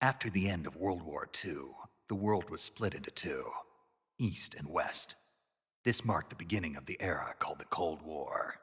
After the end of World War II, the world was split into two, East and West. This marked the beginning of the era called the Cold War.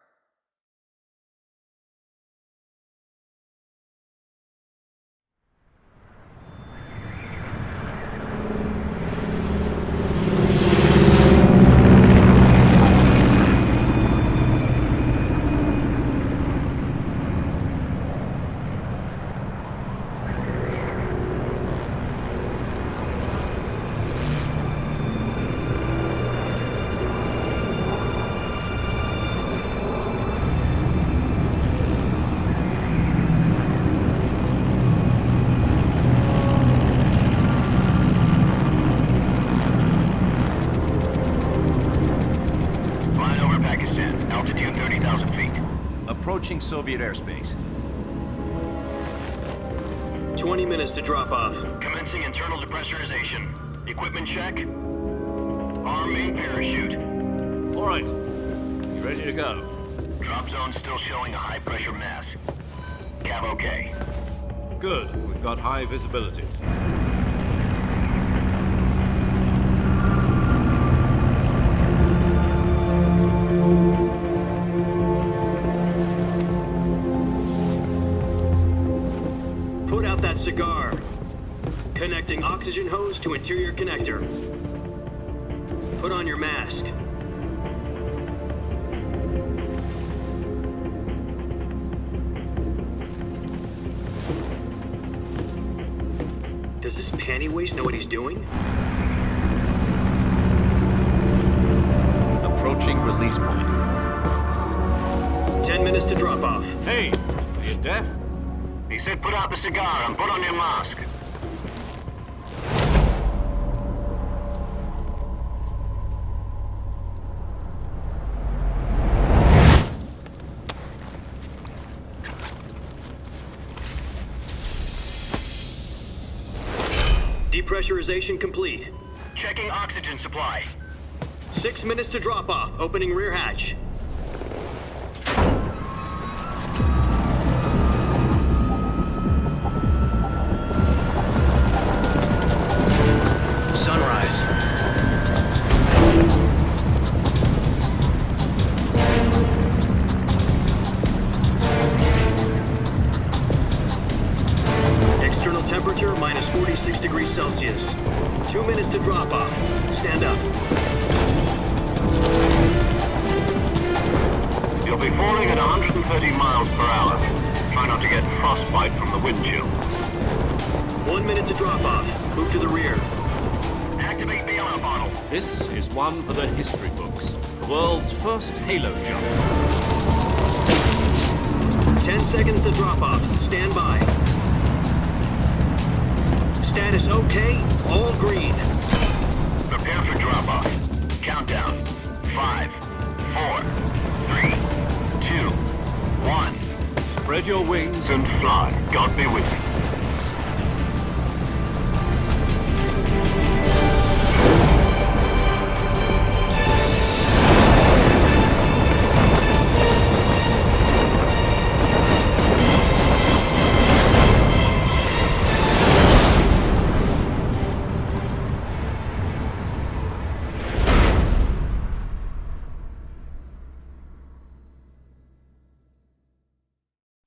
Approaching Soviet airspace. 20 minutes to drop off. Commencing internal depressurization. Equipment check. Arm main parachute. All right. You ready to go? Drop zone still showing a high pressure mass. Cav okay. Good. We've got high visibility. Cigar. Connecting oxygen hose to interior connector. Put on your mask. Does this panty waste know what he's doing? Approaching release point. 10 minutes to drop off. Hey, are you deaf? He said put out the cigar and put on your mask. Depressurization complete. Checking oxygen supply. 6 minutes to drop off. Opening rear hatch. Temperature minus 46 degrees Celsius. 2 minutes to drop off. Stand up. You'll be falling at 130 miles per hour. Try not to get frostbite from the wind chill. 1 minute to drop off. Move to the rear. Activate the yellow bottle. This is one for the history books. The world's first halo jump. 10 seconds to drop off. Stand by. Status okay, all green. Prepare for drop-off. Countdown. 5, 4, 3, 2, 1. Spread your wings And fly. God be with you.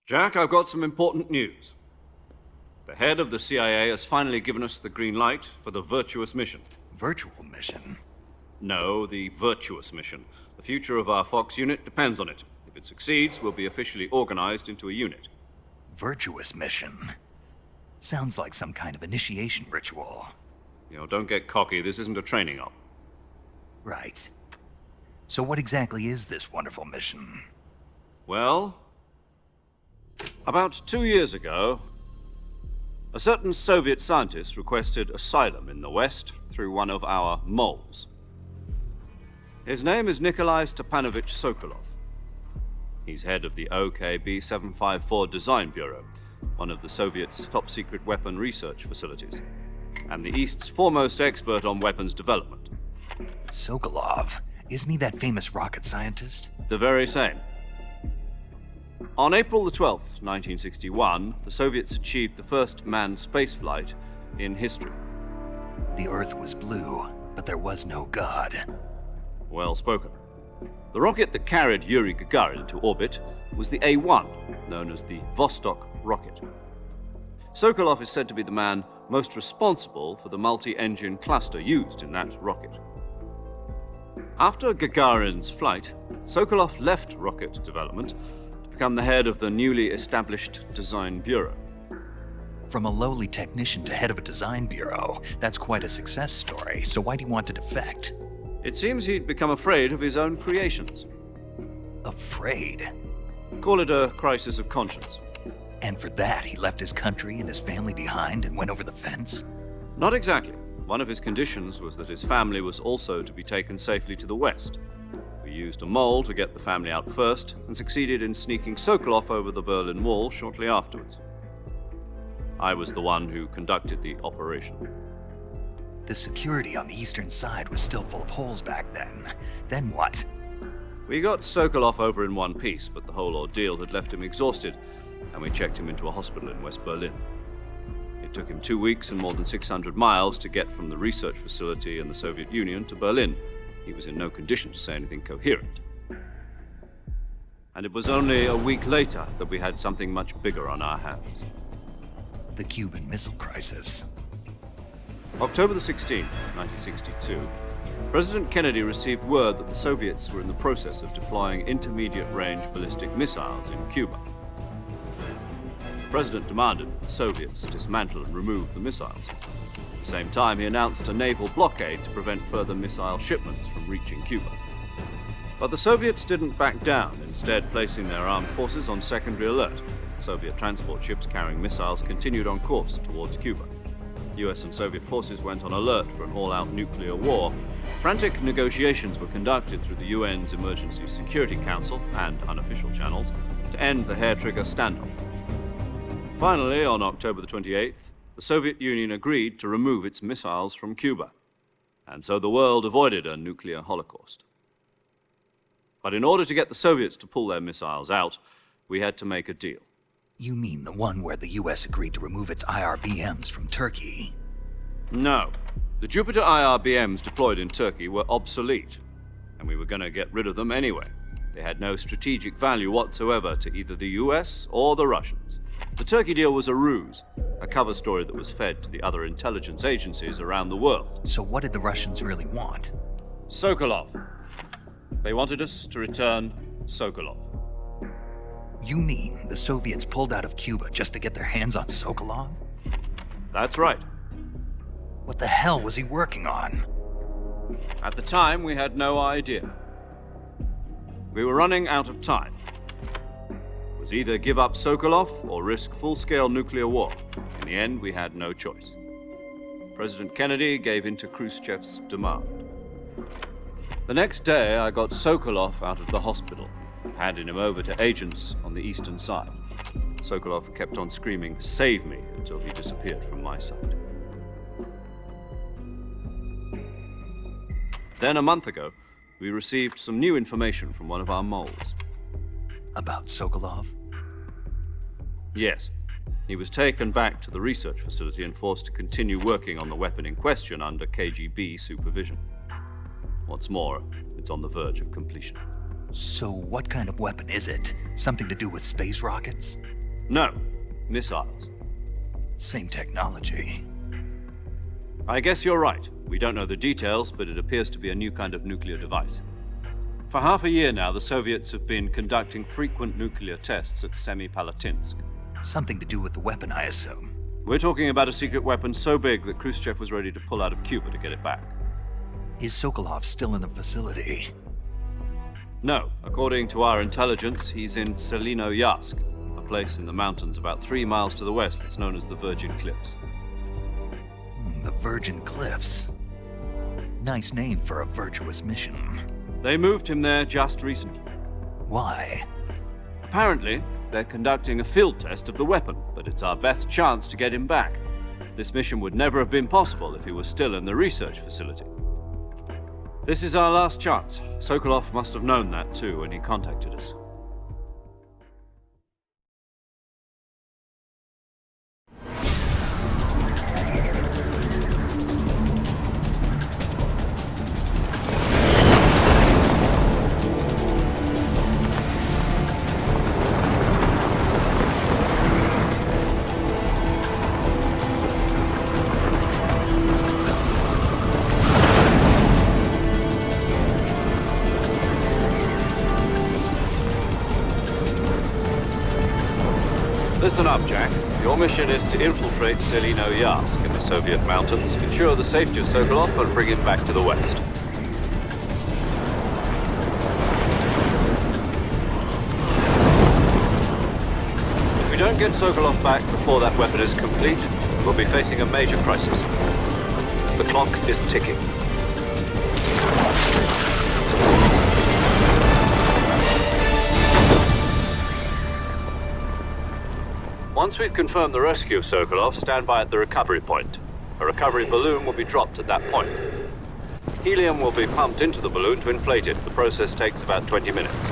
Jack, I've got some important news. The head of the CIA has finally given us the green light for the Virtuous mission. Virtual mission? No, the Virtuous mission. The future of our Fox unit depends on it. If it succeeds, we'll be officially organized into a unit. Virtuous mission? Sounds like some kind of initiation ritual. You know, don't get cocky. This isn't a training op. Right. So what exactly is this wonderful mission? Well, about 2 years ago, a certain Soviet scientist requested asylum in the West through one of our moles. His name is Nikolai Stepanovich Sokolov. He's head of the OKB 754 Design Bureau, one of the Soviets' top-secret weapon research facilities, and the East's foremost expert on weapons development. Sokolov? Isn't he that famous rocket scientist? The very same. On April the 12th, 1961, the Soviets achieved the first manned spaceflight in history. The Earth was blue, but there was no God. Well spoken. The rocket that carried Yuri Gagarin to orbit was the A-1, known as the Vostok rocket. Sokolov is said to be the man most responsible for the multi-engine cluster used in that rocket. After Gagarin's flight, Sokolov left rocket development to become the head of the newly established Design Bureau. From a lowly technician to head of a design bureau, that's quite a success story, so why'd he want to defect? It seems he'd become afraid of his own creations. Afraid? Call it a crisis of conscience. And for that, he left his country and his family behind and went over the fence? Not exactly. One of his conditions was that his family was also to be taken safely to the west. We used a mole to get the family out first and succeeded in sneaking Sokolov over the Berlin Wall shortly afterwards. I was the one who conducted the operation. The security on the eastern side was still full of holes back then. Then what? We got Sokolov over in one piece, but the whole ordeal had left him exhausted, and we checked him into a hospital in West Berlin. It took him 2 weeks and more than 600 miles to get from the research facility in the Soviet Union to Berlin. He was in no condition to say anything coherent. And it was only a week later that we had something much bigger on our hands. The Cuban Missile Crisis. October the 16th, 1962, President Kennedy received word that the Soviets were in the process of deploying intermediate-range ballistic missiles in Cuba. The President demanded that the Soviets dismantle and remove the missiles. At the same time, he announced a naval blockade to prevent further missile shipments from reaching Cuba. But the Soviets didn't back down, instead placing their armed forces on secondary alert. Soviet transport ships carrying missiles continued on course towards Cuba. US and Soviet forces went on alert for an all-out nuclear war. Frantic negotiations were conducted through the UN's Emergency Security Council and unofficial channels to end the hair-trigger standoff. Finally, on October the 28th, the Soviet Union agreed to remove its missiles from Cuba, and so the world avoided a nuclear holocaust. But in order to get the Soviets to pull their missiles out, we had to make a deal. You mean the one where the US agreed to remove its IRBMs from Turkey? No. The Jupiter IRBMs deployed in Turkey were obsolete, and we were going to get rid of them anyway. They had no strategic value whatsoever to either the US or the Russians. The Turkey deal was a ruse, a cover story that was fed to the other intelligence agencies around the world. So what did the Russians really want? Sokolov. They wanted us to return Sokolov. You mean the Soviets pulled out of Cuba just to get their hands on Sokolov? That's right. What the hell was he working on? At the time, we had no idea. We were running out of time. It was either give up Sokolov or risk full-scale nuclear war. In the end, we had no choice. President Kennedy gave in to Khrushchev's demand. The next day, I got Sokolov out of the hospital, handing him over to agents on the eastern side. Sokolov kept on screaming, "Save me," until he disappeared from my sight. Then a month ago, we received some new information from one of our moles. About Sokolov? Yes. He was taken back to the research facility and forced to continue working on the weapon in question under KGB supervision. What's more, it's on the verge of completion. So what kind of weapon is it? Something to do with space rockets? No, missiles. Same technology. I guess you're right. We don't know the details, but it appears to be a new kind of nuclear device. For half a year now, the Soviets have been conducting frequent nuclear tests at Semipalatinsk. Something to do with the weapon, I assume. We're talking about a secret weapon so big that Khrushchev was ready to pull out of Cuba to get it back. Is Sokolov still in the facility? No. According to our intelligence, he's in Selinoyarsk, a place in the mountains about 3 miles to the west that's known as the Virgin Cliffs. The Virgin Cliffs. Nice name for a virtuous mission. They moved him there just recently. Why? Apparently, they're conducting a field test of the weapon, but it's our best chance to get him back. This mission would never have been possible if he was still in the research facility. This is our last chance. Sokolov must have known that too when he contacted us. Listen up, Jack. Your mission is to infiltrate Selino Yask in the Soviet mountains, ensure the safety of Sokolov, and bring him back to the West. If we don't get Sokolov back before that weapon is complete, we'll be facing a major crisis. The clock is ticking. Once we've confirmed the rescue of Sokolov, stand by at the recovery point. A recovery balloon will be dropped at that point. Helium will be pumped into the balloon to inflate it. The process takes about 20 minutes.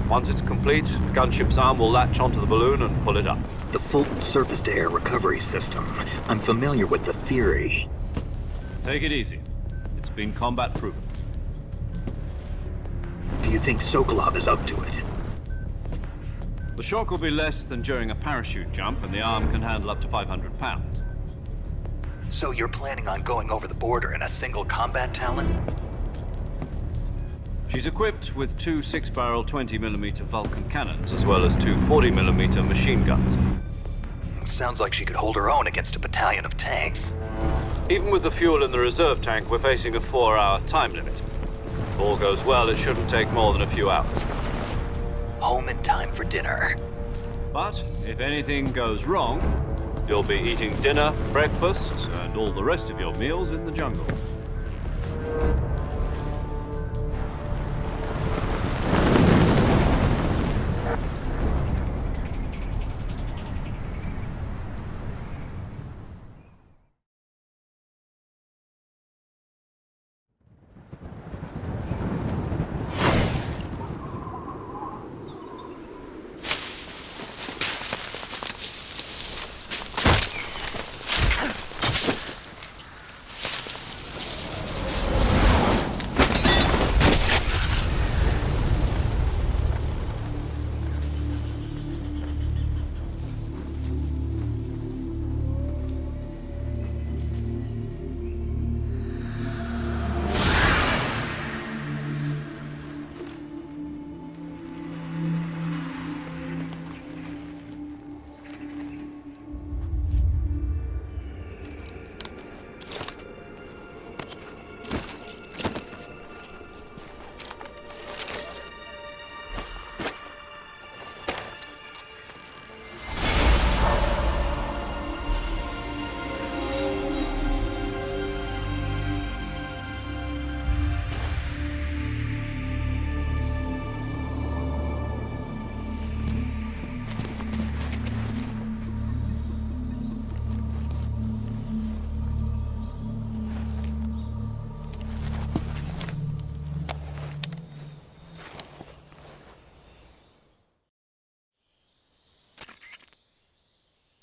Once it's complete, the gunship's arm will latch onto the balloon and pull it up. The Fulton surface-to-air recovery system. I'm familiar with the theory. Take it easy. It's been combat proven. Do you think Sokolov is up to it? The shock will be less than during a parachute jump, and the arm can handle up to 500 pounds. So you're planning on going over the border in a single combat Talon? She's equipped with two 6-barrel 20mm Vulcan cannons, as well as two 40mm machine guns. Sounds like she could hold her own against a battalion of tanks. Even with the fuel in the reserve tank, we're facing a 4-hour time limit. If all goes well, it shouldn't take more than a few hours. Home in time for dinner. But if anything goes wrong, you'll be eating dinner, breakfast, and all the rest of your meals in the jungle.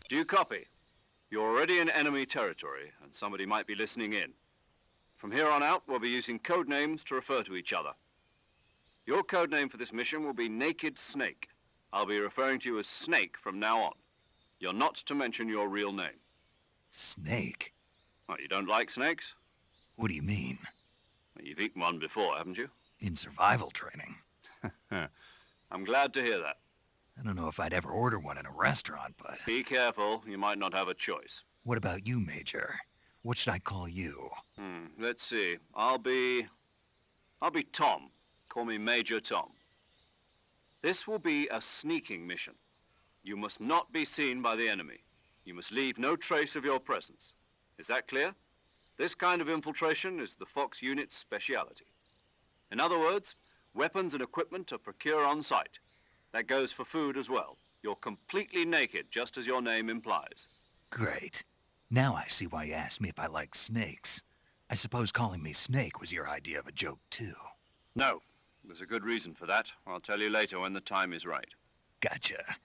Do you copy? You're already in enemy territory, and somebody might be listening in. From here on out, we'll be using code names to refer to each other. Your code name for this mission will be Naked Snake. I'll be referring to you as Snake from now on. You're not to mention your real name. Snake? Oh, you don't like snakes? What do you mean? Well, you've eaten one before, haven't you? In survival training? I'm glad to hear that. I don't know if I'd ever order one in a restaurant, but... Be careful, you might not have a choice. What about you, Major? What should I call you? Let's see. I'll be Tom. Call me Major Tom. This will be a sneaking mission. You must not be seen by the enemy. You must leave no trace of your presence. Is that clear? This kind of infiltration is the Fox unit's speciality. In other words, weapons and equipment are procured on site. That goes for food as well. You're completely naked, just as your name implies. Great. Now I see why you asked me if I like snakes. I suppose calling me Snake was your idea of a joke, too. No. There's a good reason for that. I'll tell you later when the time is right. Gotcha.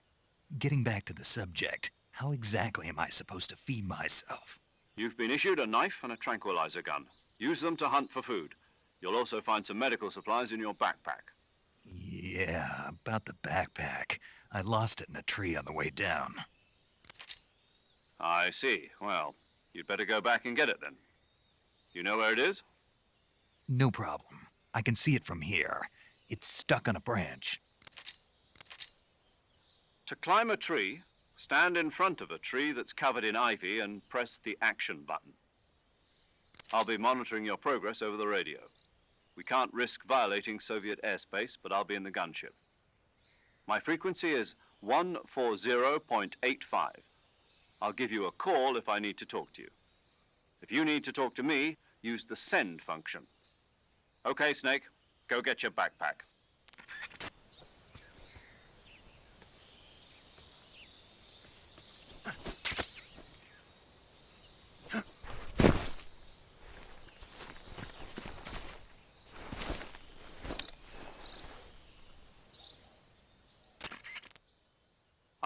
Getting back to the subject, how exactly am I supposed to feed myself? You've been issued a knife and a tranquilizer gun. Use them to hunt for food. You'll also find some medical supplies in your backpack. Yeah, about the backpack. I lost it in a tree on the way down. I see. Well, you'd better go back and get it then. You know where it is? No problem. I can see it from here. It's stuck on a branch. To climb a tree, stand in front of a tree that's covered in ivy and press the action button. I'll be monitoring your progress over the radio. We can't risk violating Soviet airspace, but I'll be in the gunship. My frequency is 140.85. I'll give you a call if I need to talk to you. If you need to talk to me, use the send function. Okay, Snake, go get your backpack.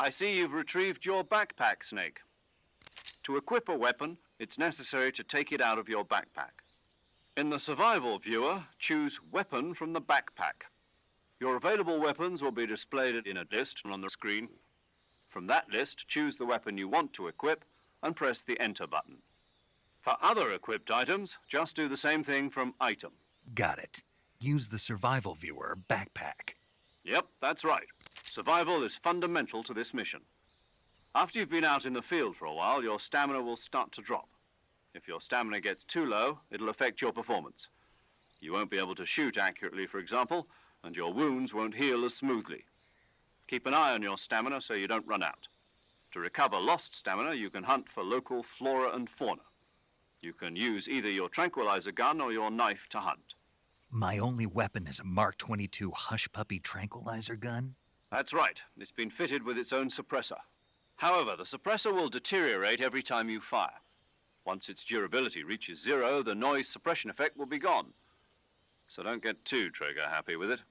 I see you've retrieved your backpack, Snake. To equip a weapon, it's necessary to take it out of your backpack. In the survival viewer, choose Weapon from the backpack. Your available weapons will be displayed in a list on the screen. From that list, choose the weapon you want to equip and press the Enter button. For other equipped items, just do the same thing from Item. Got it. Use the survival viewer backpack. Yep, that's right. Survival is fundamental to this mission. After you've been out in the field for a while, your stamina will start to drop. If your stamina gets too low, it'll affect your performance. You won't be able to shoot accurately, for example, and your wounds won't heal as smoothly. Keep an eye on your stamina so you don't run out. To recover lost stamina, you can hunt for local flora and fauna. You can use either your tranquilizer gun or your knife to hunt. My only weapon is a Mark 22 Hush Puppy tranquilizer gun? That's right. It's been fitted with its own suppressor. However, the suppressor will deteriorate every time you fire. Once its durability reaches 0, the noise suppression effect will be gone. So don't get too trigger-happy with it.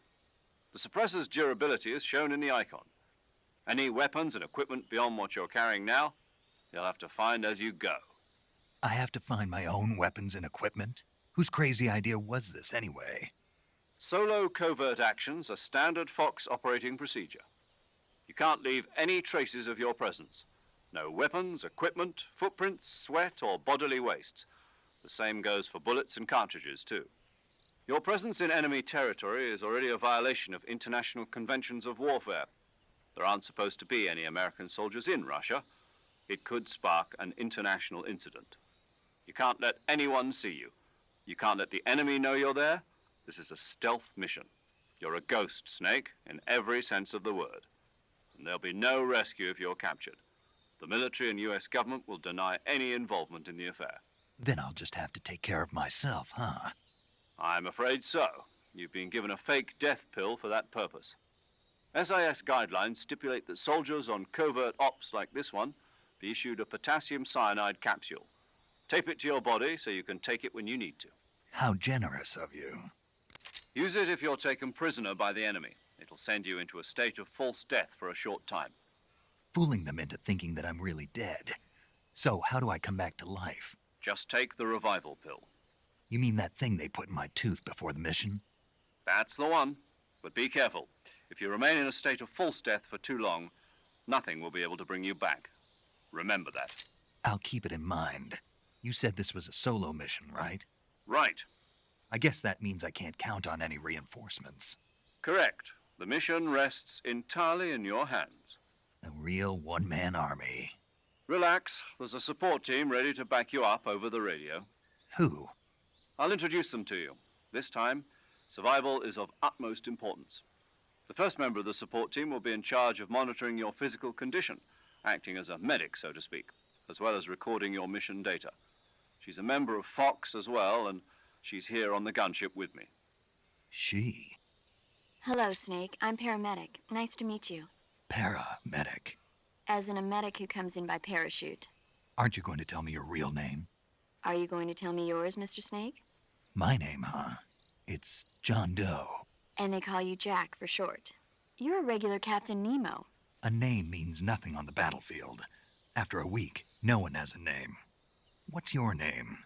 The suppressor's durability is shown in the icon. Any weapons and equipment beyond what you're carrying now, you'll have to find as you go. I have to find my own weapons and equipment? Whose crazy idea was this anyway? Solo covert actions are standard Fox operating procedure. You can't leave any traces of your presence. No weapons, equipment, footprints, sweat, or bodily wastes. The same goes for bullets and cartridges, too. Your presence in enemy territory is already a violation of international conventions of warfare. There aren't supposed to be any American soldiers in Russia. It could spark an international incident. You can't let anyone see you. You can't let the enemy know you're there. This is a stealth mission. You're a ghost, Snake, in every sense of the word. And there'll be no rescue if you're captured. The military and U.S. government will deny any involvement in the affair. Then I'll just have to take care of myself, huh? I'm afraid so. You've been given a fake death pill for that purpose. SIS guidelines stipulate that soldiers on covert ops like this one be issued a potassium cyanide capsule. Tape it to your body so you can take it when you need to. How generous of you. Use it if you're taken prisoner by the enemy. It'll send you into a state of false death for a short time. Fooling them into thinking that I'm really dead. So how do I come back to life? Just take the revival pill. You mean that thing they put in my tooth before the mission? That's the one. But be careful. If you remain in a state of false death for too long, nothing will be able to bring you back. Remember that. I'll keep it in mind. You said this was a solo mission, right? Right. I guess that means I can't count on any reinforcements. Correct. The mission rests entirely in your hands. A real one-man army. Relax. There's a support team ready to back you up over the radio. Who? I'll introduce them to you. This time, survival is of utmost importance. The first member of the support team will be in charge of monitoring your physical condition, acting as a medic, so to speak, as well as recording your mission data. She's a member of Fox as well, and she's here on the gunship with me. She? Hello, Snake. I'm paramedic. Nice to meet you. Paramedic. As in a medic who comes in by parachute. Aren't you going to tell me your real name? Are you going to tell me yours, Mr. Snake? My name, huh? It's John Doe. And they call you Jack for short. You're a regular Captain Nemo. A name means nothing on the battlefield. After a week, no one has a name. What's your name?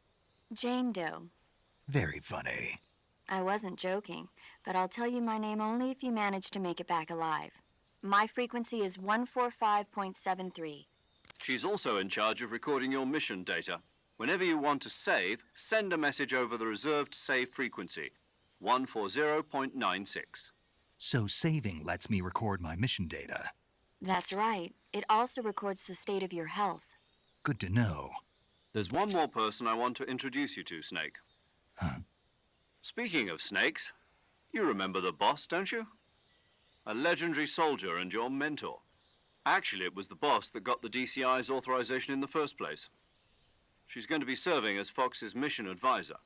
Jane Doe. Very funny. I wasn't joking, but I'll tell you my name only if you manage to make it back alive. My frequency is 145.73. She's also in charge of recording your mission data. Whenever you want to save, send a message over the reserved save frequency, 140.96. So saving lets me record my mission data. That's right. It also records the state of your health. Good to know. There's one more person I want to introduce you to, Snake. Huh? Speaking of snakes, you remember the boss, don't you? A legendary soldier and your mentor. Actually, it was the boss that got the DCI's authorization in the first place. She's going to be serving as Fox's mission advisor.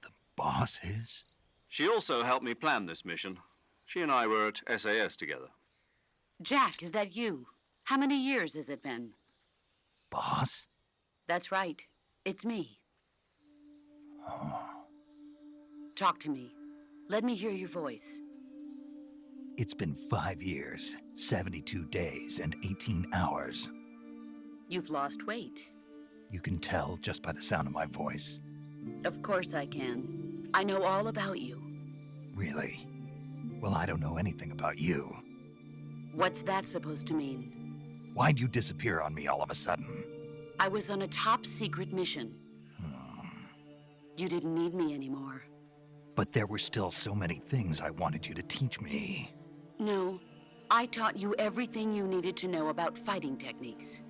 The boss is? She also helped me plan this mission. She and I were at SAS together. Jack, is that you? How many years has it been? Boss? That's right. It's me. Talk to me. Let me hear your voice. It's been 5 years, 72 days, and 18 hours. You've lost weight. You can tell just by the sound of my voice. Of course I can. I know all about you. Really? Well, I don't know anything about you. What's that supposed to mean? Why'd you disappear on me all of a sudden? I was on a top-secret mission. You didn't need me anymore. But there were still so many things I wanted you to teach me. No, I taught you everything you needed to know about fighting techniques.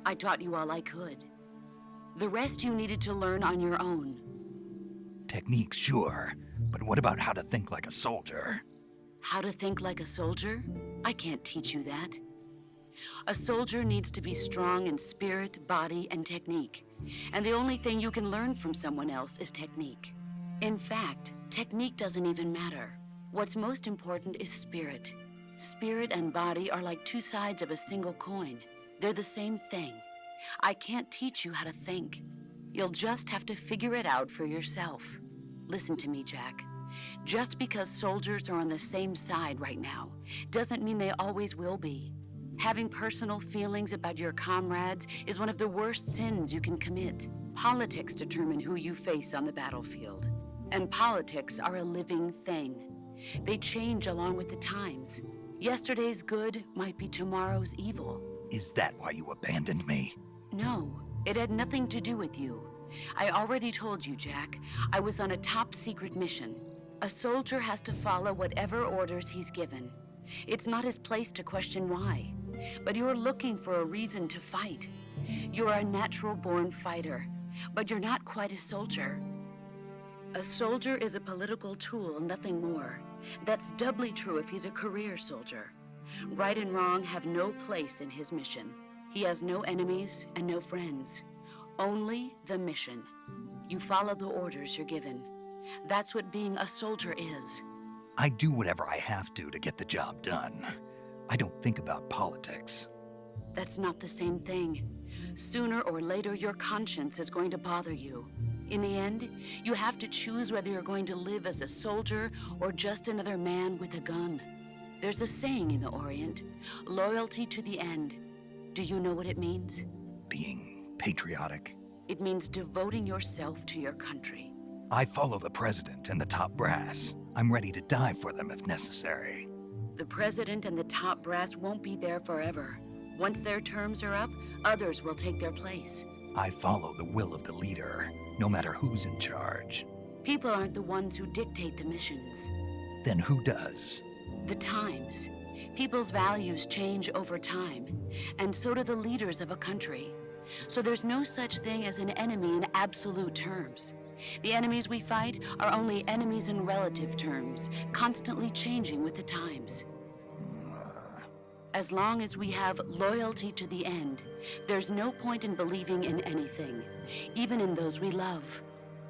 I taught you all I could. The rest you needed to learn on your own. Techniques, sure. But what about how to think like a soldier? How to think like a soldier? I can't teach you that. A soldier needs to be strong in spirit, body, and technique. And the only thing you can learn from someone else is technique. In fact, technique doesn't even matter. What's most important is spirit. Spirit and body are like two sides of a single coin. They're the same thing. I can't teach you how to think. You'll just have to figure it out for yourself. Listen to me, Jack. Just because soldiers are on the same side right now doesn't mean they always will be. Having personal feelings about your comrades is one of the worst sins you can commit. Politics determine who you face on the battlefield. And politics are a living thing. They change along with the times. Yesterday's good might be tomorrow's evil. Is that why you abandoned me? No, it had nothing to do with you. I already told you, Jack. I was on a top-secret mission. A soldier has to follow whatever orders he's given. It's not his place to question why. But you're looking for a reason to fight. You're a natural-born fighter, but you're not quite a soldier. A soldier is a political tool, nothing more. That's doubly true if he's a career soldier. Right and wrong have no place in his mission. He has no enemies and no friends. Only the mission. You follow the orders you're given. That's what being a soldier is. I do whatever I have to get the job done. I don't think about politics. That's not the same thing. Sooner or later, your conscience is going to bother you. In the end, you have to choose whether you're going to live as a soldier or just another man with a gun. There's a saying in the Orient, loyalty to the end. Do you know what it means? Being patriotic. It means devoting yourself to your country. I follow the president and the top brass. I'm ready to die for them if necessary. The president and the top brass won't be there forever. Once their terms are up, others will take their place. I follow the will of the leader, no matter who's in charge. People aren't the ones who dictate the missions. Then who does? The times. People's values change over time, and so do the leaders of a country. So there's no such thing as an enemy in absolute terms. The enemies we fight are only enemies in relative terms, constantly changing with the times. As long as we have loyalty to the end, there's no point in believing in anything, even in those we love.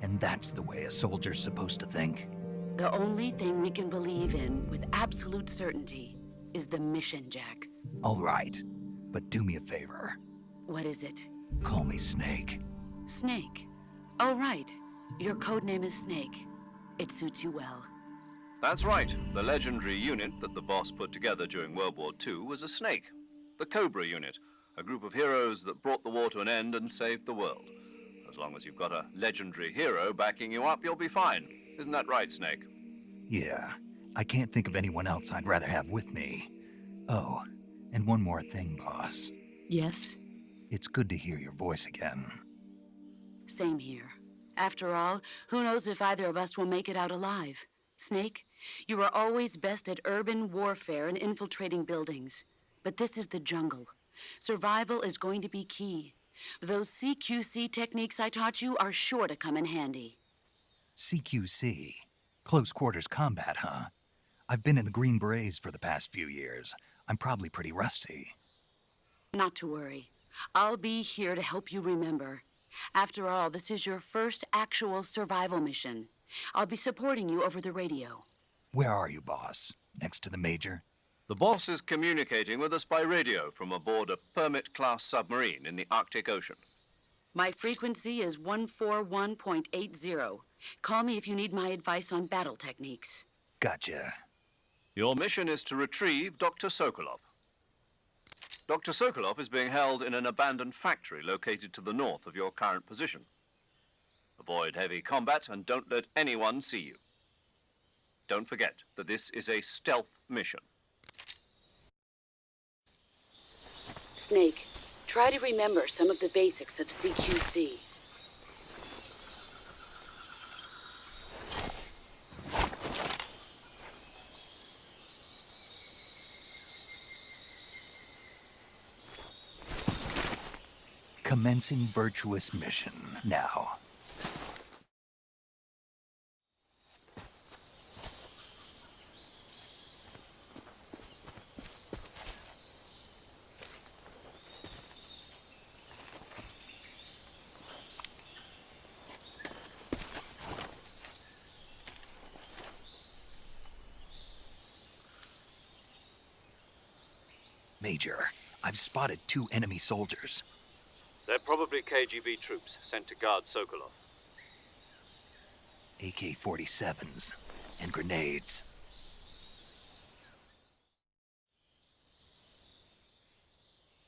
And that's the way a soldier's supposed to think? The only thing we can believe in with absolute certainty is the mission, Jack. All right, but do me a favor. What is it? Call me Snake. Snake. Oh, right. Your codename is Snake. It suits you well. That's right. The legendary unit that the boss put together during World War II was a snake. The Cobra unit, a group of heroes that brought the war to an end and saved the world. As long as you've got a legendary hero backing you up, you'll be fine. Isn't that right, Snake? Yeah, I can't think of anyone else I'd rather have with me. Oh, and one more thing, boss. Yes? It's good to hear your voice again. Same here. After all, who knows if either of us will make it out alive? Snake, you are always best at urban warfare and infiltrating buildings. but this is the jungle. Survival is going to be key. Those CQC techniques I taught you are sure to come in handy. CQC. Close quarters combat, huh? I've been in the Green Berets for the past few years. I'm probably pretty rusty. Not to worry. I'll be here to help you remember. After all, this is your first actual survival mission. I'll be supporting you over the radio. Where are you, boss? Next to the Major? The boss is communicating with us by radio from aboard a Permit-class submarine in the Arctic Ocean. My frequency is 141.80. Call me if you need my advice on battle techniques. Gotcha. Your mission is to retrieve Dr. Sokolov. Dr. Sokolov is being held in an abandoned factory located to the north of your current position. Avoid heavy combat and don't let anyone see you. Don't forget that this is a stealth mission. Snake, try to remember some of the basics of CQC. Commencing virtuous mission now. Major, I've spotted 2 enemy soldiers. They're probably KGB troops sent to guard Sokolov. AK-47s and grenades.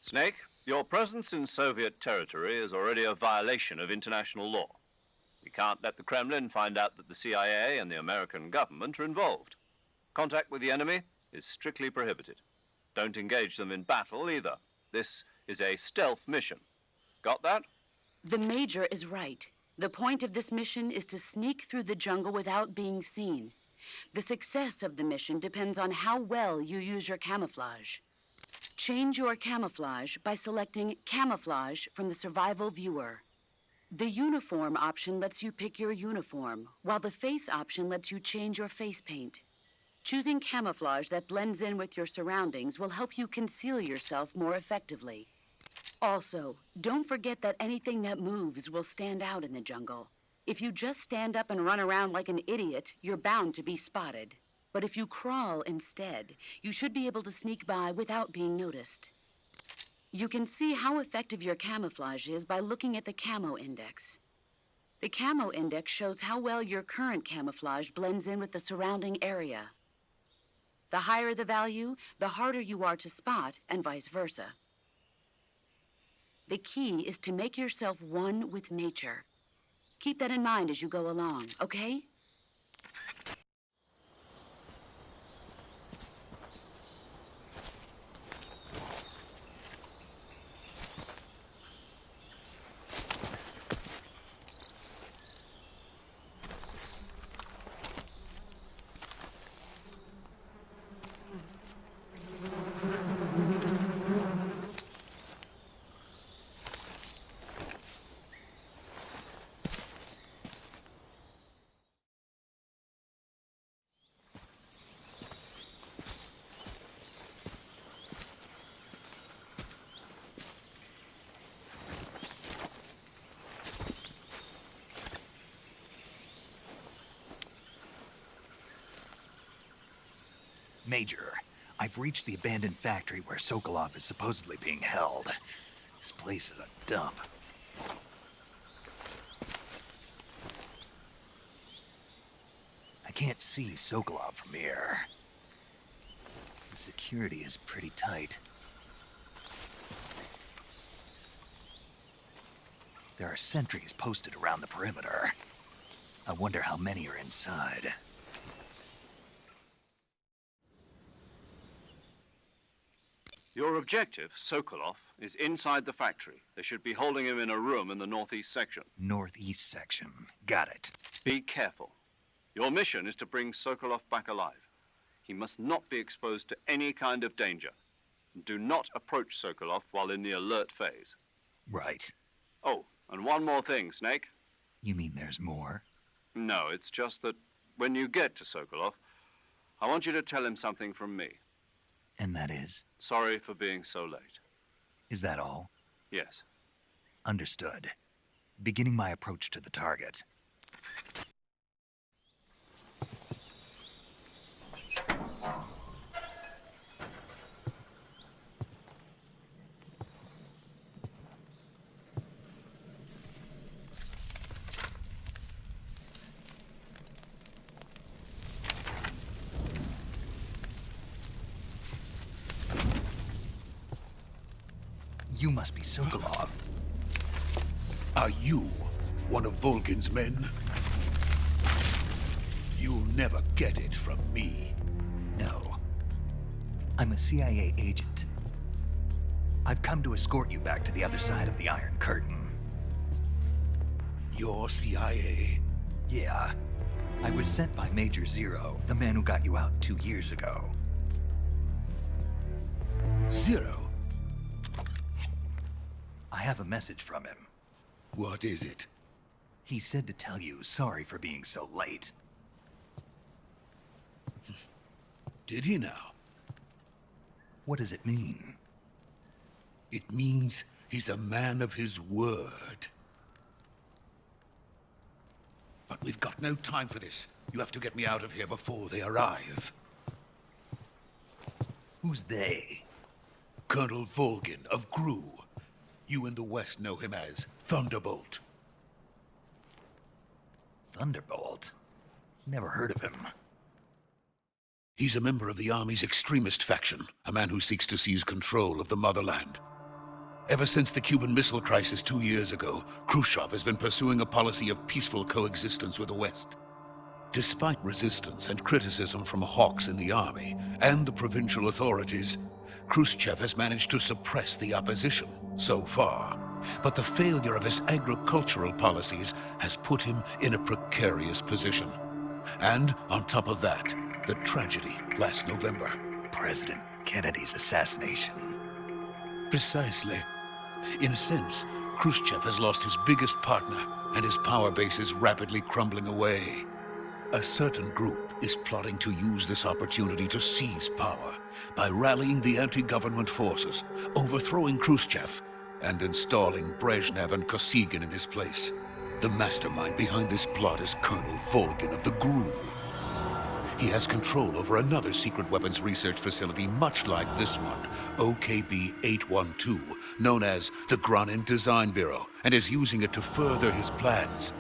Snake, your presence in Soviet territory is already a violation of international law. We can't let the Kremlin find out that the CIA and the American government are involved. Contact with the enemy is strictly prohibited. Don't engage them in battle either. This is a stealth mission. Got that? The Major is right. The point of this mission is to sneak through the jungle without being seen. The success of the mission depends on how well you use your camouflage. Change your camouflage by selecting Camouflage from the Survival Viewer. The Uniform option lets you pick your uniform, while the Face option lets you change your face paint. Choosing camouflage that blends in with your surroundings will help you conceal yourself more effectively. Also, don't forget that anything that moves will stand out in the jungle. If you just stand up and run around like an idiot, you're bound to be spotted. But if you crawl instead, you should be able to sneak by without being noticed. You can see how effective your camouflage is by looking at the Camo Index. The Camo Index shows how well your current camouflage blends in with the surrounding area. The higher the value, the harder you are to spot, and vice versa. The key is to make yourself one with nature. Keep that in mind as you go along, okay? Major, I've reached the abandoned factory where Sokolov is supposedly being held. This place is a dump. I can't see Sokolov from here. The security is pretty tight. There are sentries posted around the perimeter. I wonder how many are inside. Your objective, Sokolov, is inside the factory. They should be holding him in a room in the northeast section. Northeast section. Got it. Be careful. Your mission is to bring Sokolov back alive. He must not be exposed to any kind of danger. Do not approach Sokolov while in the alert phase. Right. Oh, and one more thing, Snake. You mean there's more? No, it's just that when you get to Sokolov, I want you to tell him something from me. And that is? Sorry for being so late. Is that all? Yes. Understood. Beginning my approach to the target. You must be Sokolov. Are you one of Volgin's men? You'll never get it from me. No. I'm a CIA agent. I've come to escort you back to the other side of the Iron Curtain. You're CIA? Yeah. I was sent by Major Zero, the man who got you out 2 years ago. Zero? I have a message from him. What is it? He said to tell you sorry for being so late. Did he now? What does it mean? It means he's a man of his word. But we've got no time for this. You have to get me out of here before they arrive. Who's they? Colonel Volgin of GRU. You in the West know him as Thunderbolt. Thunderbolt? Never heard of him. He's a member of the Army's extremist faction, a man who seeks to seize control of the motherland. Ever since the Cuban Missile Crisis 2 years ago, Khrushchev has been pursuing a policy of peaceful coexistence with the West. Despite resistance and criticism from hawks in the Army and the provincial authorities, Khrushchev has managed to suppress the opposition so far. But the failure of his agricultural policies has put him in a precarious position. And on top of that, the tragedy last November. President Kennedy's assassination. Precisely. In a sense, Khrushchev has lost his biggest partner, and his power base is rapidly crumbling away. A certain group is plotting to use this opportunity to seize power by rallying the anti-government forces, overthrowing Khrushchev, and installing Brezhnev and Kosygin in his place. The mastermind behind this plot is Colonel Volgin of the GRU. He has control over another secret weapons research facility much like this one, OKB-812, known as the Granin Design Bureau, and is using it to further his plans.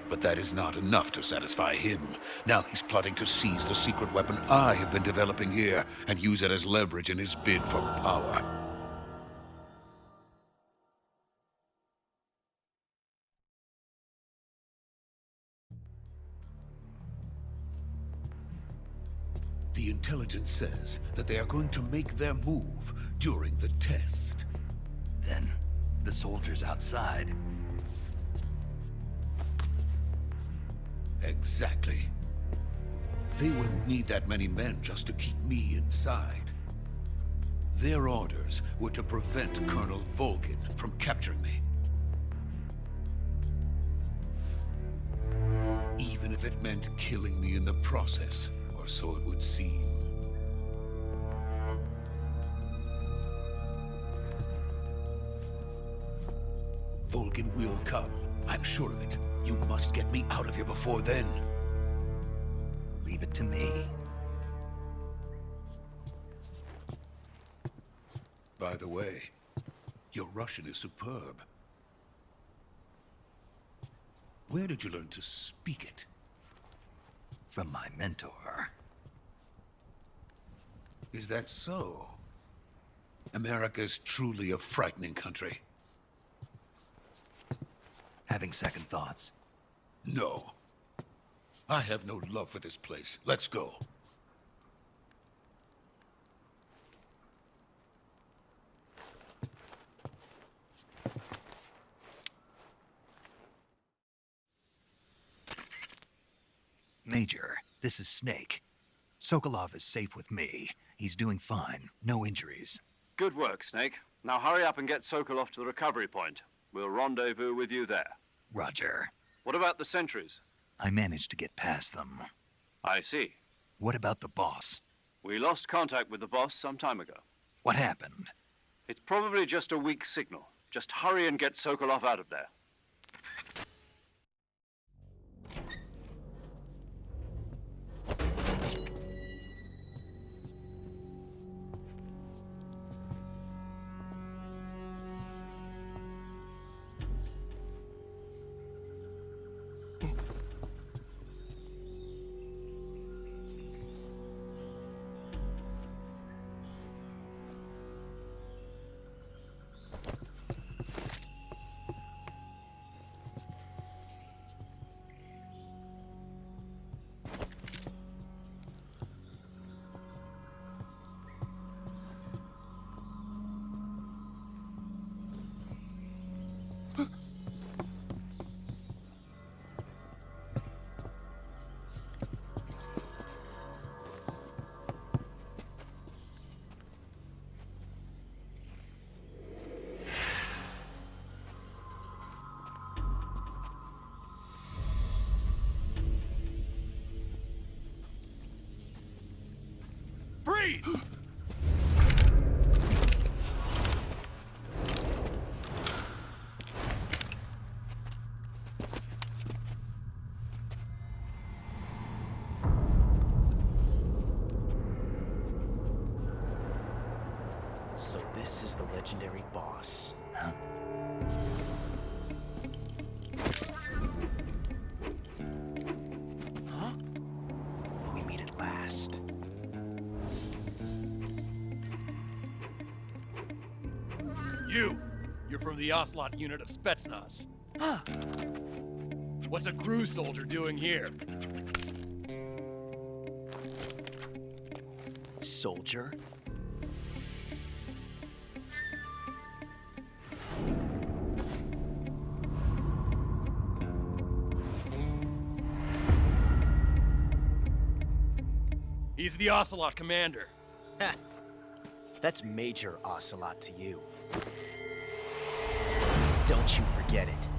But that is not enough to satisfy him. Now he's plotting to seize the secret weapon I have been developing here and use it as leverage in his bid for power. The intelligence says that they are going to make their move during the test. Then, the soldiers outside. Exactly. They wouldn't need that many men just to keep me inside. Their orders were to prevent Colonel Volgin from capturing me. Even if it meant killing me in the process, or so it would seem. Volgin will come. I'm sure of it. You must get me out of here before then. Leave it to me. By the way, your Russian is superb. Where did you learn to speak it? From my mentor. Is that so? America's truly a frightening country. Having second thoughts. No. I have no love for this place. Let's go. Major, this is Snake. Sokolov is safe with me. He's doing fine. No injuries. Good work, Snake. Now hurry up and get Sokolov to the recovery point. We'll rendezvous with you there. Roger. What about the sentries? I managed to get past them. I see. What about the boss? We lost contact with the boss some time ago. What happened? It's probably just a weak signal. Just hurry and get Sokolov out of there. Freeze! So this is the legendary boss. Huh? Huh? We meet at last. You're from the Ocelot unit of Spetsnaz. Huh. What's a crew soldier doing here? Soldier? He's the Ocelot commander. Ha! That's Major Ocelot to you. Don't you forget it.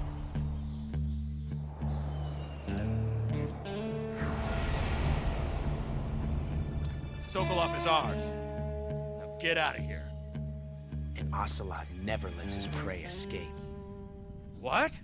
Sokolov is ours. Now get out of here. And Ocelot never lets his prey escape. What?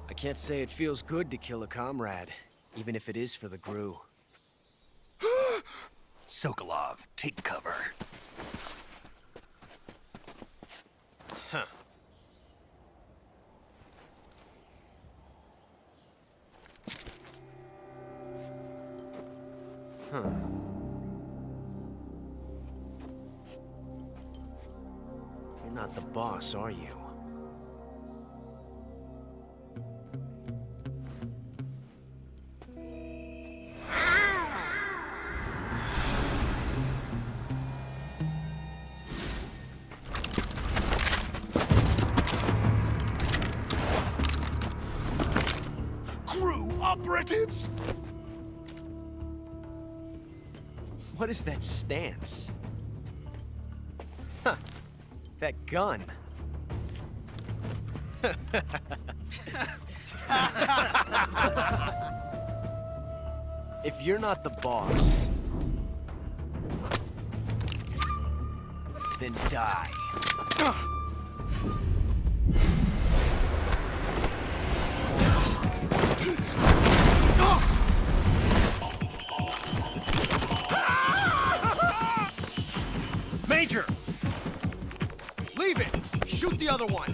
I can't say it feels good to kill a comrade, even if it is for the GRU. Sokolov, take cover. Huh. Huh. You're not the boss, are you? GRU operatives! What is that stance? Huh. That gun. If you're not the boss, then die. Major! Leave it! Shoot the other one!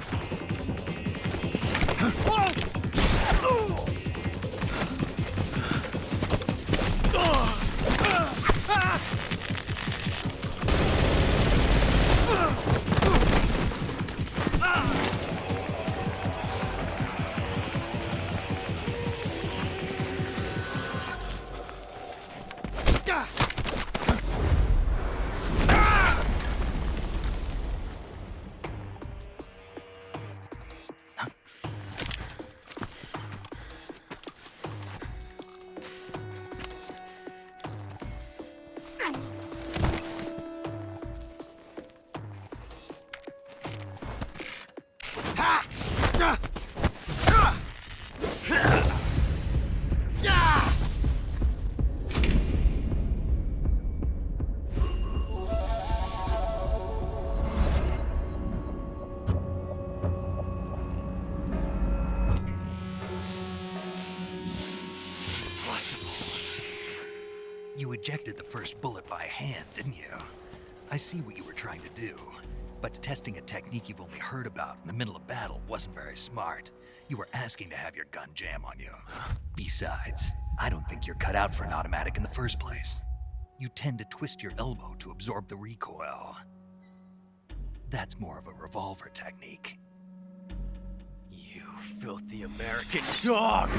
You ejected the first bullet by hand, didn't you? I see what you were trying to do. But testing a technique you've only heard about in the middle of battle wasn't very smart. You were asking to have your gun jam on you. Besides, I don't think you're cut out for an automatic in the first place. You tend to twist your elbow to absorb the recoil. That's more of a revolver technique. You filthy American dog!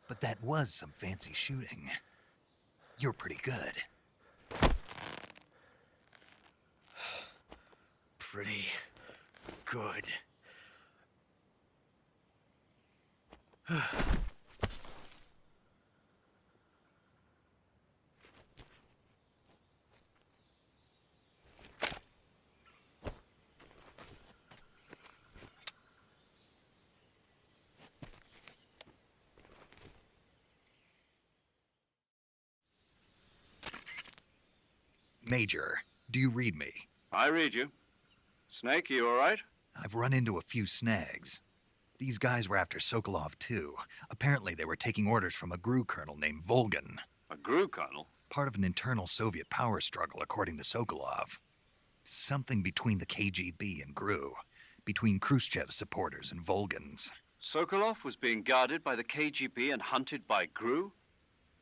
But that was some fancy shooting. You're pretty good. Pretty good. Major, do you read me? I read you. Snake, you all right? I've run into a few snags. These guys were after Sokolov too. Apparently they were taking orders from a GRU colonel named Volgin. A GRU colonel? Part of an internal Soviet power struggle, according to Sokolov. Something between the KGB and GRU. Between Khrushchev's supporters and Volgin's. Sokolov was being guarded by the KGB and hunted by GRU?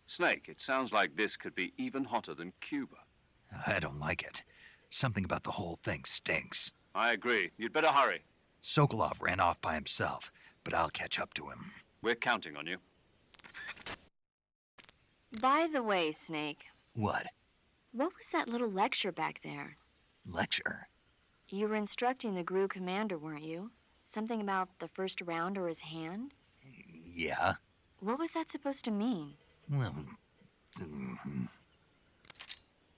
Snake, it sounds like this could be even hotter than Cuba. I don't like it. Something about the whole thing stinks. I agree. You'd better hurry. Sokolov ran off by himself, but I'll catch up to him. We're counting on you. By the way, Snake, What? what was that little lecture back there? Lecture? You were instructing the GRU commander, weren't you? Something about the first round or his hand? Yeah. What was that supposed to mean? Well,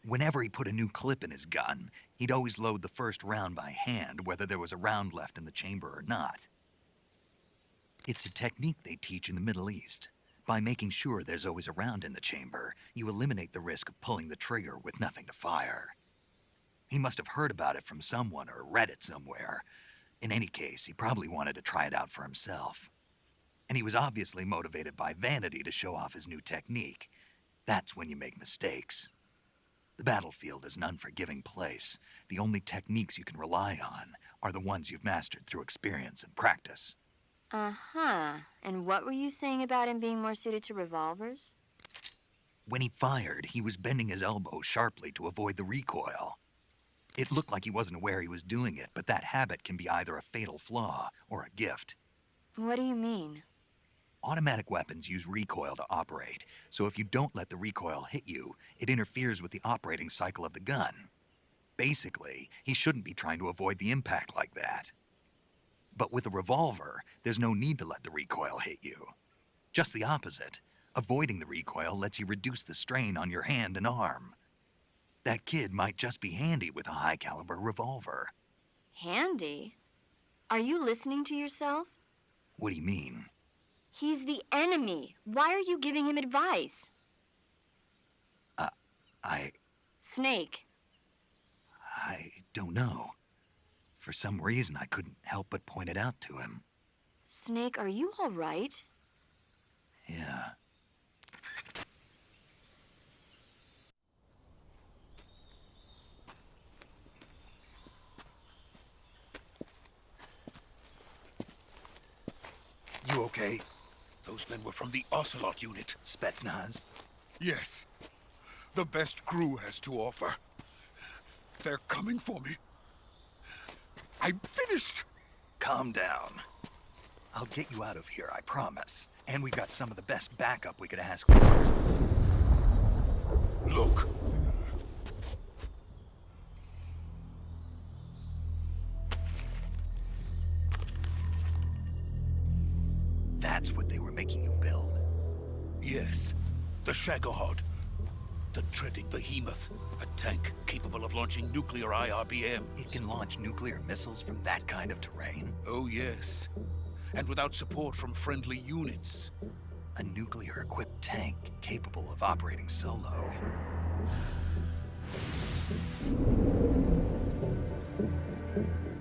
whenever he put a new clip in his gun, he'd always load the first round by hand, whether there was a round left in the chamber or not. It's a technique they teach in the Middle East. By making sure there's always a round in the chamber, you eliminate the risk of pulling the trigger with nothing to fire. He must have heard about it from someone or read it somewhere. In any case, he probably wanted to try it out for himself. And he was obviously motivated by vanity to show off his new technique. That's when you make mistakes. The battlefield is an unforgiving place. The only techniques you can rely on are the ones you've mastered through experience and practice. Uh-huh. And what were you saying about him being more suited to revolvers? When he fired, he was bending his elbow sharply to avoid the recoil. It looked like he wasn't aware he was doing it, but that habit can be either a fatal flaw or a gift. What do you mean? Automatic weapons use recoil to operate, so if you don't let the recoil hit you, it interferes with the operating cycle of the gun. Basically, he shouldn't be trying to avoid the impact like that. But with a revolver, there's no need to let the recoil hit you. Just the opposite. Avoiding the recoil lets you reduce the strain on your hand and arm. That kid might just be handy with a high-caliber revolver. Handy? Are you listening to yourself? What do you mean? He's the enemy. Why are you giving him advice? Snake. I don't know. For some reason, I couldn't help but point it out to him. Snake, are you all right? Yeah. You okay? Those men were from the Ocelot unit. Spetsnaz? Yes. The best crew has to offer. They're coming for me. I'm finished. Calm down. I'll get you out of here, I promise. And we've got some of the best backup we could ask for. Look. That's what they were making you build. Yes. The Shagohod. The dreaded behemoth. A tank capable of launching nuclear IRBMs. It can launch nuclear missiles from that kind of terrain? Oh, yes. And without support from friendly units. A nuclear-equipped tank capable of operating solo.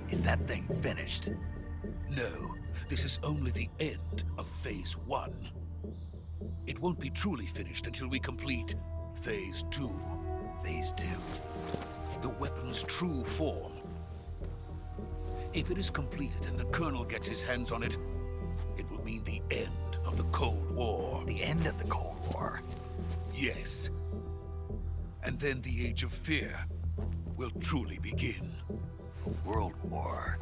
Is that thing finished? No, this is only the end of Phase 1. It won't be truly finished until we complete Phase 2. Phase 2? The weapon's true form. If it is completed and the Colonel gets his hands on it, it will mean the end of the Cold War. The end of the Cold War? Yes. And then the Age of Fear will truly begin. A world war?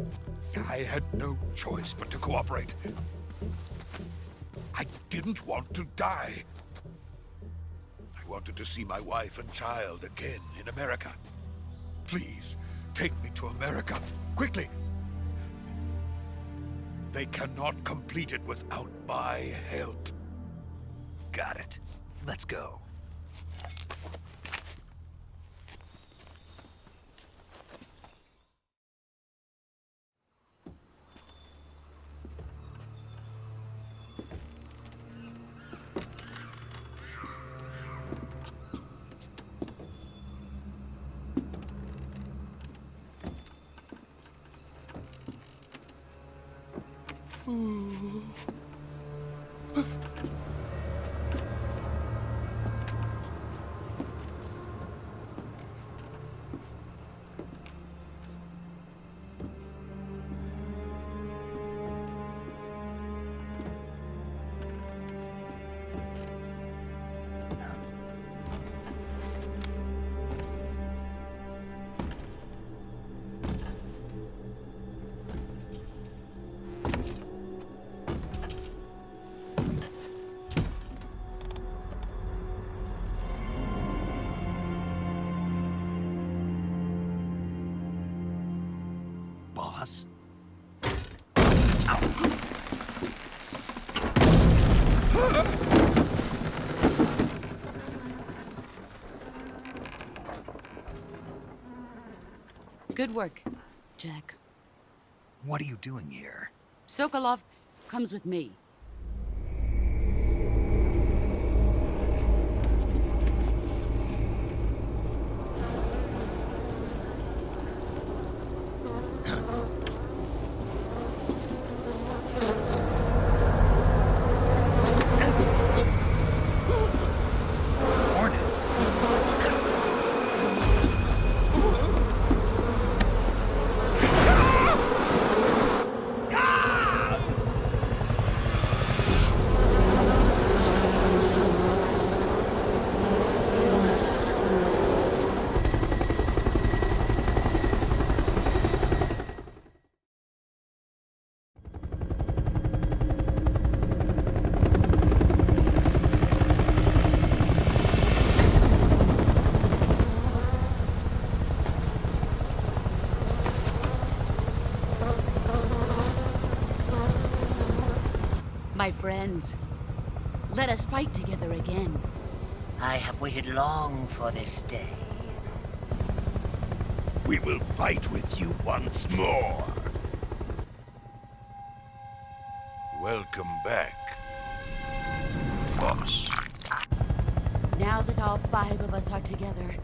I had no choice but to cooperate. I didn't want to die. I wanted to see my wife and child again in America. Please, take me to America, quickly. They cannot complete it without my help. Got it. Let's go. Boss? Good work, Jack. What are you doing here? Sokolov comes with me. Hornets? My friends, let us fight together again. I have waited long for this day. We will fight with you once more. Welcome back, boss. Now that all 5 of us are together,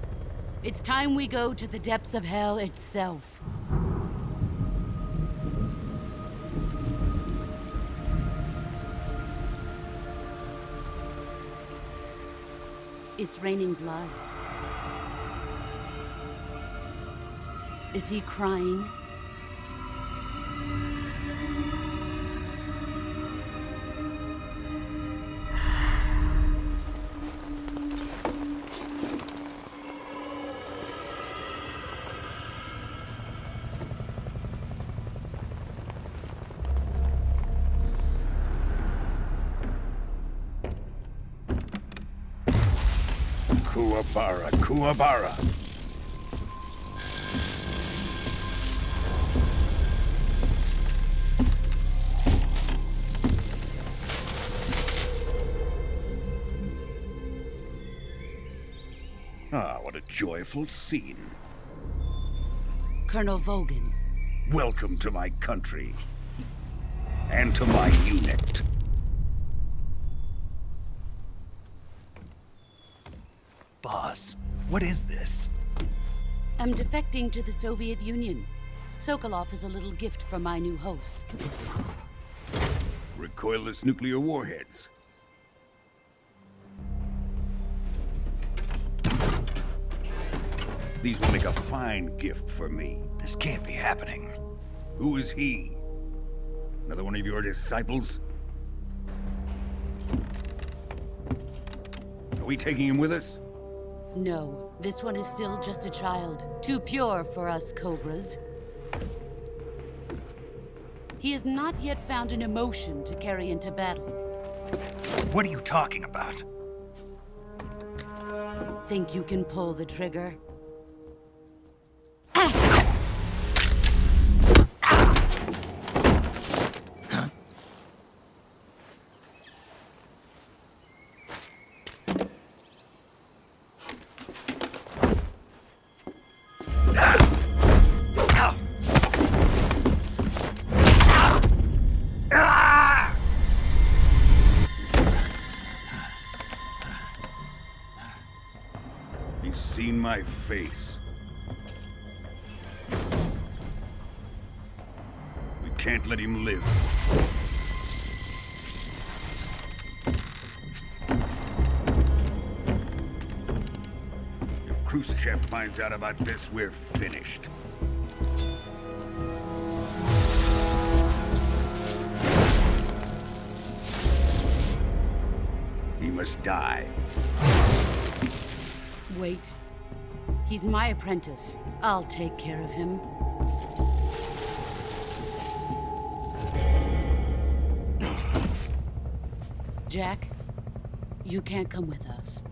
it's time we go to the depths of hell itself. It's raining blood. Is he crying? Kuwabara, Kuwabara. Ah, what a joyful scene. Colonel Vogan. Welcome to my country. And to my unit. Boss, what is this? I'm defecting to the Soviet Union. Sokolov is a little gift from my new hosts. Recoilless nuclear warheads. These will make a fine gift for me. This can't be happening. Who is he? Another one of your disciples? Are we taking him with us? No, this one is still just a child. Too pure for us Cobras. He has not yet found an emotion to carry into battle. What are you talking about? Think you can pull the trigger? He's seen my face. We can't let him live. If Khrushchev finds out about this, we're finished. He must die. Wait. He's my apprentice. I'll take care of him. Jack, you can't come with us.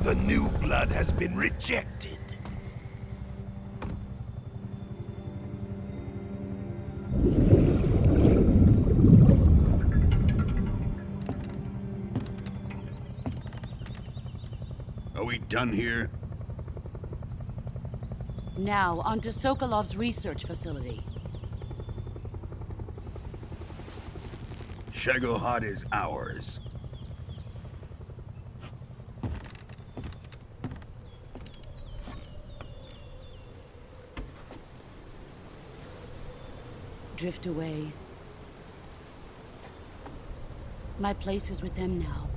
The new blood has been rejected. Are we done here? Now, onto Sokolov's research facility. Shagohod is ours. Drift away. My place is with them now.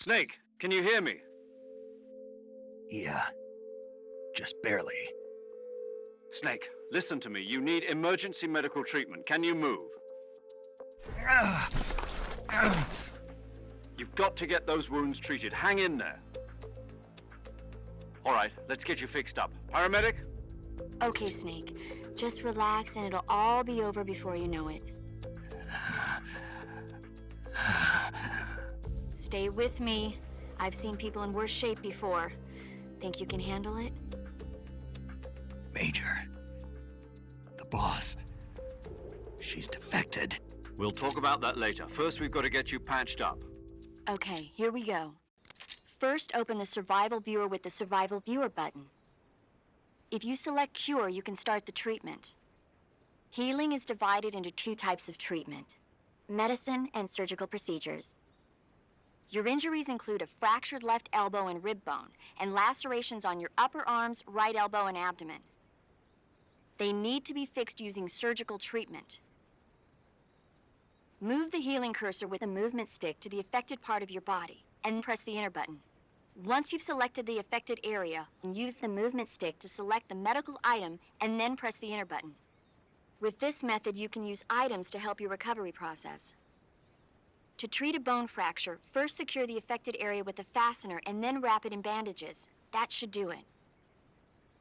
Snake, can you hear me? Yeah. Just barely. Snake, listen to me. You need emergency medical treatment. Can you move? You've got to get those wounds treated. Hang in there. All right, let's get you fixed up. Paramedic? Okay, Snake. Just relax and it'll all be over before you know it. Stay with me. I've seen people in worse shape before. Think you can handle it? Major. The boss. She's defected. We'll talk about that later. First, we've got to get you patched up. Okay, here we go. First, open the Survival Viewer with the Survival Viewer button. If you select Cure, you can start the treatment. Healing is divided into two types of treatment: medicine and surgical procedures. Your injuries include a fractured left elbow and rib bone, and lacerations on your upper arms, right elbow, and abdomen. They need to be fixed using surgical treatment. Move the healing cursor with the movement stick to the affected part of your body, and press the enter button. Once you've selected the affected area, use the movement stick to select the medical item, and then press the enter button. With this method, you can use items to help your recovery process. To treat a bone fracture, first secure the affected area with a fastener and then wrap it in bandages. That should do it.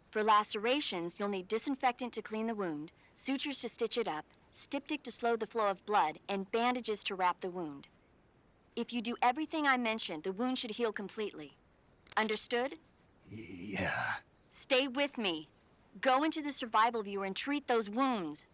For lacerations, you'll need disinfectant to clean the wound, sutures to stitch it up, styptic to slow the flow of blood, and bandages to wrap the wound. If you do everything I mentioned, the wound should heal completely. Understood? Yeah. Stay with me. Go into the Survival Viewer and treat those wounds.